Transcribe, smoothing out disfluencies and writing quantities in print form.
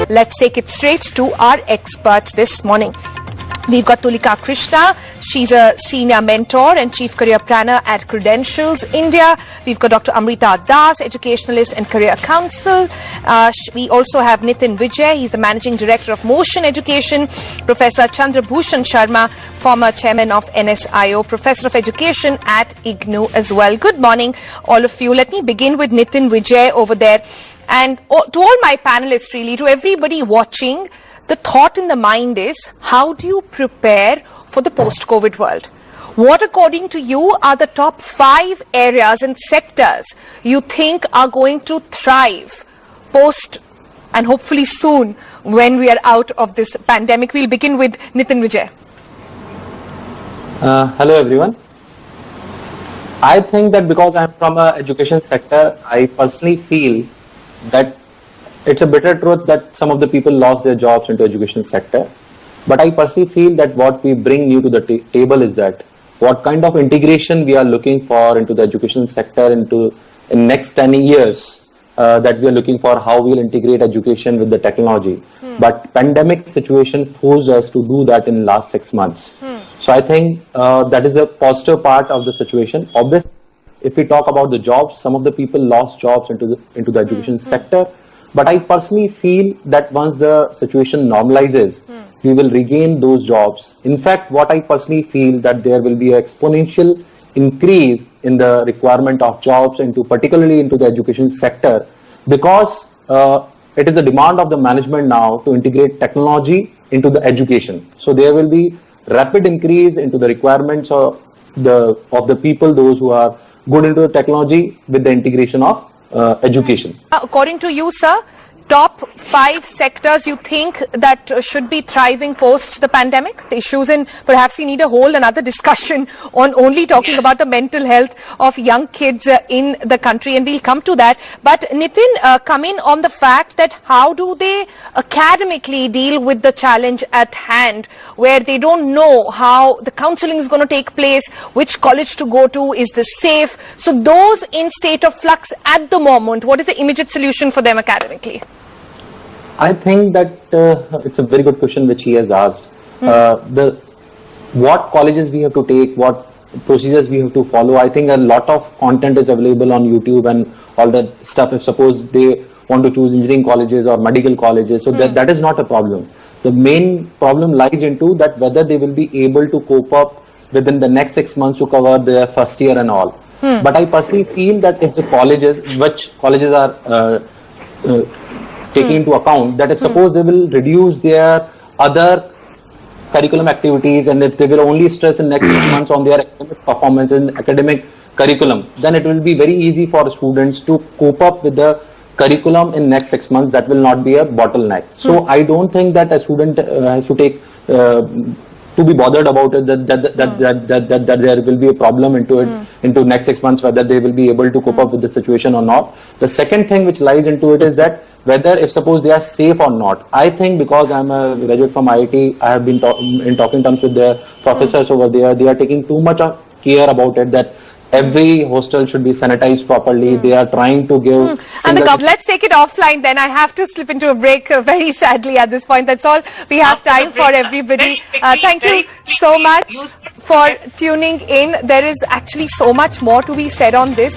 Let's take it straight to our experts this morning. We've got Tulika Krishna. She's a senior mentor and chief career planner at Credentials India. We've got Dr. Amrita Das, educationalist and career counsel. We also have Nitin Vijay. He's the managing director of Motion Education. Professor Chandrabhushan Sharma, former chairman of NSIO, professor of education at IGNOU as well. Good morning, all of you. Let me begin with Nitin Vijay over there. And to all my panelists, really, to everybody watching, the thought in the mind is, how do you prepare for the post-COVID world? What, according to you, are the top 5 areas and sectors you think are going to thrive post and hopefully soon when we are out of this pandemic? We'll begin with Nitin Vijay. Hello, everyone. I think that because I'm from an education sector, I personally feel that it's a bitter truth that some of the people lost their jobs into education sector. But I personally feel that what we bring new to the table is that what kind of integration we are looking for into the education sector in next 10 years, that we are looking for how we'll integrate education with the technology. But pandemic situation forced us to do that in last 6 months. So I think that is the positive part of the situation. Obviously, if we talk about the jobs, some of the people lost jobs into the education sector. But I personally feel that once the situation normalizes, we will regain those jobs. In fact, what I personally feel that there will be an exponential increase in the requirement of jobs particularly into the education sector, because it is a demand of the management now to integrate technology into the education. So there will be rapid increase into the requirements of the people, those who are good into the technology with the integration of education. According to you, sir, top 5 sectors you think that should be thriving post the pandemic? The issues in, perhaps we need a whole another discussion on only talking about the mental health of young kids in the country, and we'll come to that. But Nitin, come in on the fact that how do they academically deal with the challenge at hand, where they don't know how the counseling is going to take place, which college to go to, is this safe? So those in state of flux at the moment, what is the immediate solution for them academically? I think that it's a very good question which he has asked. What colleges we have to take, what procedures we have to follow. I think a lot of content is available on YouTube and all that stuff. If suppose they want to choose engineering colleges or medical colleges, so that is not a problem. The main problem lies into that whether they will be able to cope up within the next 6 months to cover their first year and all. But I personally feel that if the colleges, which colleges are taking into account, that if suppose they will reduce their other curriculum activities, and if they will only stress in next 6 months on their academic performance and academic curriculum, then it will be very easy for students to cope up with the curriculum in next 6 months. That will not be a bottleneck. So I don't think that a student has to take to be bothered about it, that there will be a problem into next 6 months, whether they will be able to cope up with the situation or not. The second thing which lies into it is that whether if suppose they are safe or not. I think because I'm a graduate from IIT, I have been in talking terms with the professors over there. They are taking too much of care about it, that every hostel should be sanitized properly. They are trying to give... And let's take it offline then. I have to slip into a break very sadly at this point. That's all we have time for, everybody. Thank you so much for tuning in. There is actually so much more to be said on this.